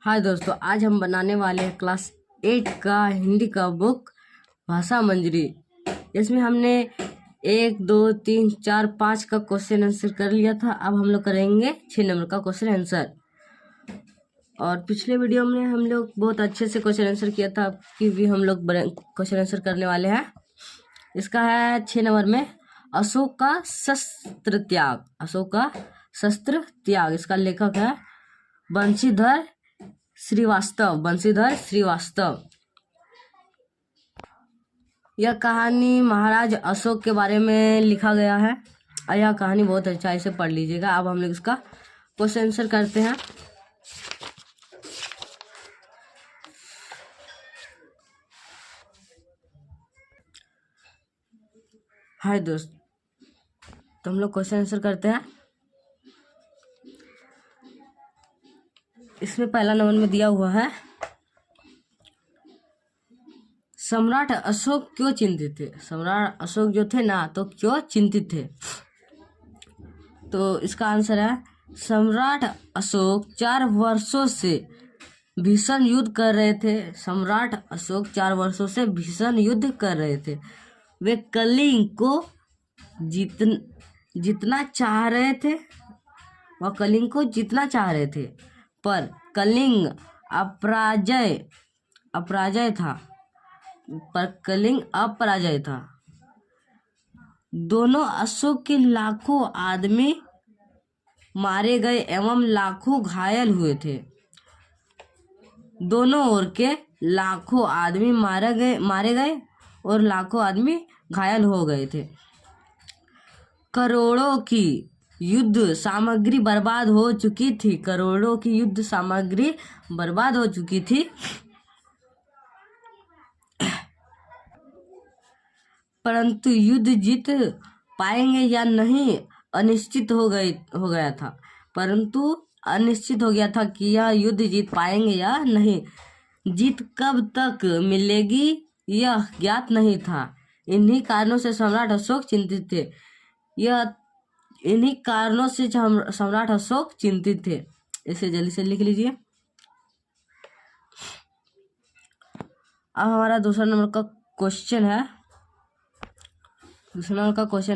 हाय दोस्तों, आज हम बनाने वाले हैं क्लास 8 का हिंदी का बुक भाषा मंजरी। इसमें हमने 1, 2, 3, 4, 5 का क्वेश्चन आंसर कर लिया था। अब हम लोग करेंगे 6 नंबर का क्वेश्चन आंसर। और पिछले वीडियो में हम लोग बहुत अच्छे से क्वेश्चन आंसर किया था, कि भी हम लोग क्वेश्चन आंसर करने वाले हैं। इसका है 6 नंबर में अशोक का शस्त्र त्याग। अशोक का शस्त्र त्याग, इसका लेखक है बंशीधर श्रीवास्तव। बंशीधर श्रीवास्तव। यह कहानी महाराज अशोक के बारे में लिखा गया है और यह कहानी बहुत अच्छा है, इसे पढ़ लीजिएगा। अब हम लोग इसका क्वेश्चन आंसर करते हैं। हाय दोस्त, तो हम लोग क्वेश्चन आंसर करते हैं। इसमें पहला नंबर में दिया हुआ है, सम्राट अशोक क्यों चिंतित थे। सम्राट अशोक जो थे ना, तो क्यों चिंतित थे। तो इसका आंसर है, सम्राट अशोक 4 वर्षों से भीषण युद्ध कर रहे थे। सम्राट अशोक 4 वर्षों से भीषण युद्ध कर रहे थे। वे कलिंग को जीतना चाह रहे थे। वह कलिंग को जीतना चाह रहे थे, पर कलिंग अपराजय था। दोनों अशोक के लाखों आदमी मारे गए एवं लाखों घायल हुए थे। दोनों ओर के लाखों आदमी मारे गए और लाखों आदमी घायल हो गए थे। करोड़ों की युद्ध सामग्री बर्बाद हो चुकी थी। करोड़ों की युद्ध सामग्री बर्बाद हो चुकी थी। परंतु युद्ध जीत पाएंगे या नहीं अनिश्चित हो गया था। परंतु अनिश्चित हो गया था कि यह युद्ध जीत पाएंगे या नहीं। जीत कब तक मिलेगी यह ज्ञात नहीं था। इन्हीं कारणों से सम्राट अशोक चिंतित थे। इन्हीं कारणों से सम्राट अशोक चिंतित थे। इसे जल्दी से लिख लीजिए। अब हमारा दूसरा नंबर का क्वेश्चन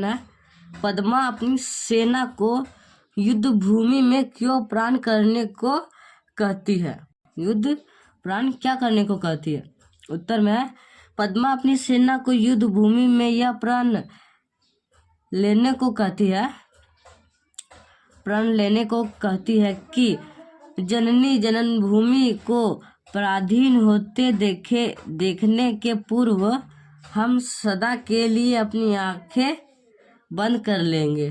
है, पद्मा अपनी सेना को युद्ध भूमि में क्यों प्राण करने को कहती है। युद्ध प्राण क्या करने को कहती है। उत्तर में है, पद्मा अपनी सेना को युद्ध भूमि में यह प्राण लेने को कहती है कि जननी जन्मभूमि को पराधीन होते देखने के पूर्व हम सदा के लिए अपनी आंखें बंद कर लेंगे।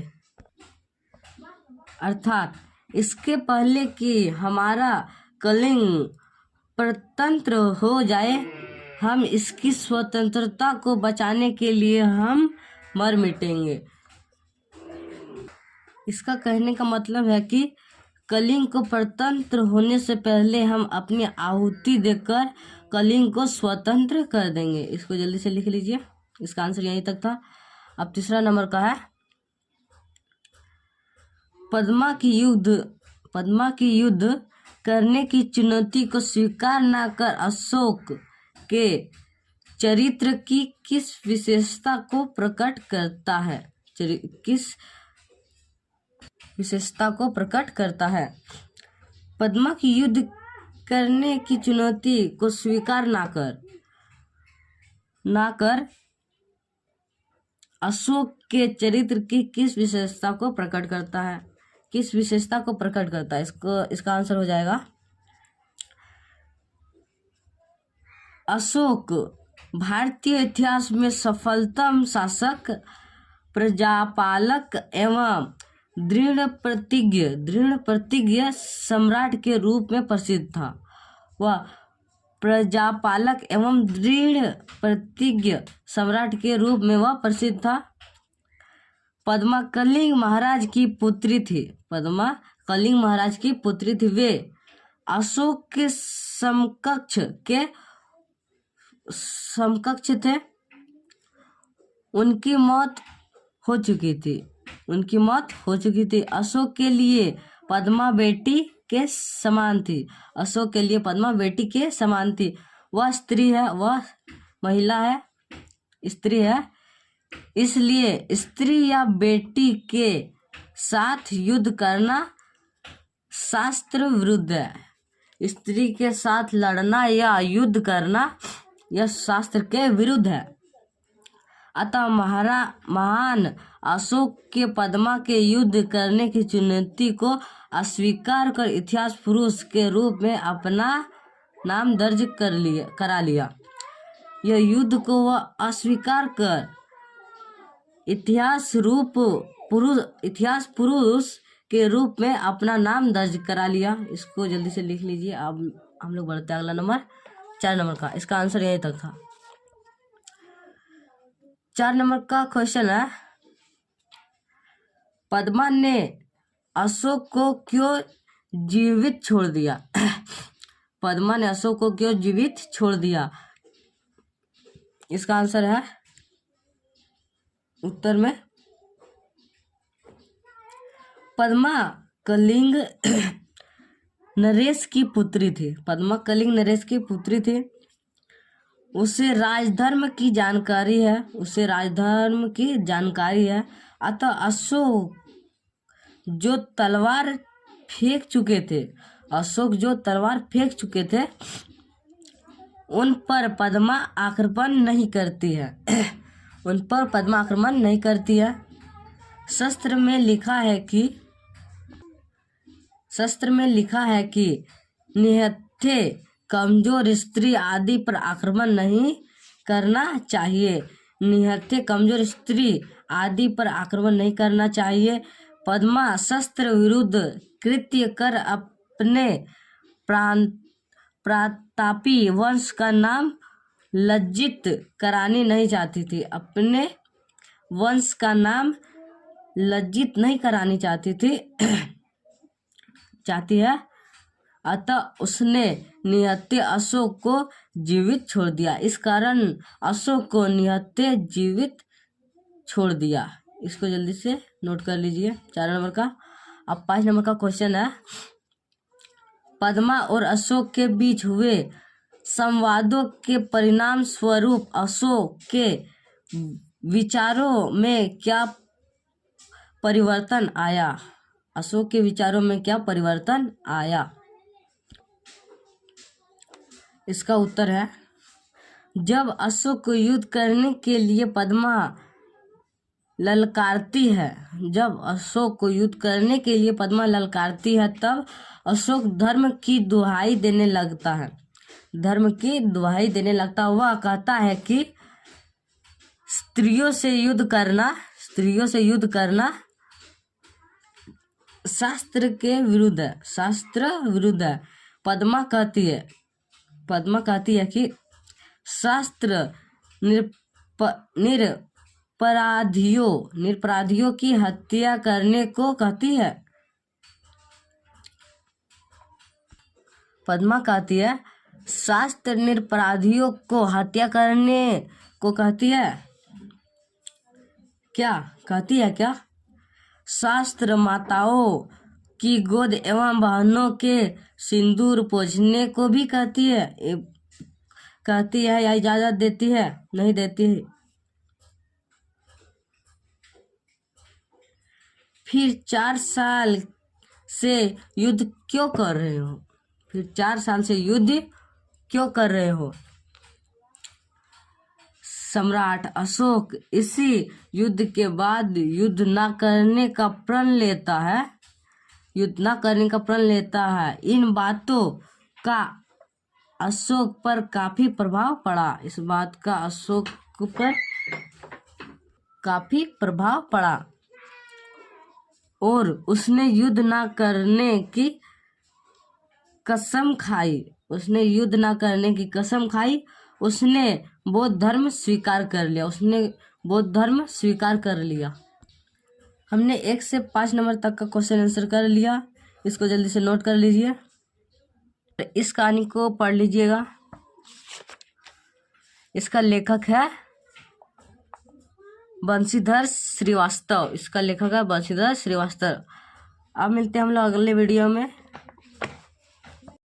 अर्थात इसके पहले कि हमारा कलिंग परतंत्र हो जाए, हम इसकी स्वतंत्रता को बचाने के लिए हम मर मिटेंगे। इसका कहने का मतलब है कि कलिंग को परतंत्र होने से पहले हम अपनी आहुति देकर कलिंग को स्वतंत्र कर देंगे। इसको जल्दी से लिख लीजिए। इसका आंसर यहीं तक था। अब तीसरा नंबर का है, पद्मा की युद्ध करने की चुनौती को स्वीकार न कर अशोक के चरित्र की किस विशेषता को प्रकट करता है। किस विशेषता को प्रकट करता है। पद्मा की युद्ध करने की चुनौती को स्वीकार ना कर अशोक के चरित्र की किस विशेषता को प्रकट करता है। किस विशेषता को प्रकट करता है। इसका आंसर हो जाएगा, अशोक भारतीय इतिहास में सफलतम शासक, प्रजापालक एवं दृढ़ प्रतिज्ञ सम्राट के रूप में प्रसिद्ध था। वह प्रजापालक एवं दृढ़ प्रतिज्ञ सम्राट के रूप में वह प्रसिद्ध था। पद्मा कलिंग महाराज की पुत्री थी। वे अशोक के समकक्ष थे। उनकी मौत हो चुकी थी। अशोक के लिए पद्मा बेटी के समान थी। अशोक के लिए पद्मा बेटी के समान थी। वह स्त्री है, वह महिला है, स्त्री है, इसलिए स्त्री या बेटी के साथ युद्ध करना शास्त्र विरुद्ध है। स्त्री के साथ लड़ना या युद्ध करना यह शास्त्र के विरुद्ध है। अतः महान अशोक के पद्मा के युद्ध करने की चुनौती को अस्वीकार कर इतिहास पुरुष के रूप में अपना नाम दर्ज करा लिया। यह युद्ध को वह अस्वीकार कर इतिहास पुरुष के रूप में अपना नाम दर्ज करा लिया। इसको जल्दी से लिख लीजिए। अब हम लोग बढ़ते हैं अगला नंबर 4 नंबर का। इसका आंसर यहीं तक था। 4 नंबर का क्वेश्चन है, पद्मा ने अशोक को क्यों जीवित छोड़ दिया? पद्मा ने अशोक को क्यों जीवित छोड़ दिया? इसका आंसर है उत्तर में पद्मा कलिंग नरेश की पुत्री थी। पद्मा कलिंग नरेश की पुत्री थी। उसे राजधर्म की जानकारी है। अतः अशोक जो तलवार फेंक चुके थे उन पर पद्मा आक्रमण नहीं करती है। शास्त्र में लिखा है कि निहत्थे कमजोर स्त्री आदि पर आक्रमण नहीं करना चाहिए। पद्मा शस्त्र विरुद्ध कृत्य कर अपने प्रतापी वंश का नाम लज्जित करानी नहीं चाहती थी। चाहती है। अतः उसने निहत्थे अशोक को जीवित छोड़ दिया। इस कारण अशोक को निहत्थे जीवित छोड़ दिया। इसको जल्दी से नोट कर लीजिए 4 नंबर का। अब 5 नंबर का क्वेश्चन है, पद्मा और अशोक के बीच हुए संवादों के परिणाम स्वरूप अशोक के विचारों में क्या परिवर्तन आया? इसका उत्तर है, जब अशोक को युद्ध करने के लिए पद्मा ललकारती है तब अशोक धर्म की दुहाई देने लगता है। वह कहता है कि स्त्रियों से युद्ध करना शास्त्र विरुद्ध है। पद्मा कहती है कि शास्त्र निरपराधियों की हत्या करने को कहती है। पद्मा कहती है शास्त्र निरपराधियों को हत्या करने को कहती है। क्या कहती है? क्या शास्त्र माताओं की गोद एवं बहनों के सिंदूर पोंछने को भी कहती है या इजाजत देती है? नहीं देती है। फिर 4 साल से युद्ध क्यों कर रहे हो? सम्राट अशोक इसी युद्ध के बाद युद्ध न करने का प्रण लेता है। इन बातों का अशोक पर काफी प्रभाव पड़ा। इस बात का अशोक पर काफी प्रभाव पड़ा और उसने युद्ध न करने की कसम खाई। उसने बौद्ध धर्म स्वीकार कर लिया। हमने 1 से 5 नंबर तक का क्वेश्चन आंसर कर लिया। इसको जल्दी से नोट कर लीजिए। इस कहानी को पढ़ लीजिएगा। इसका लेखक है बंशीधर श्रीवास्तव। अब मिलते हैं हम लोग अगले वीडियो में।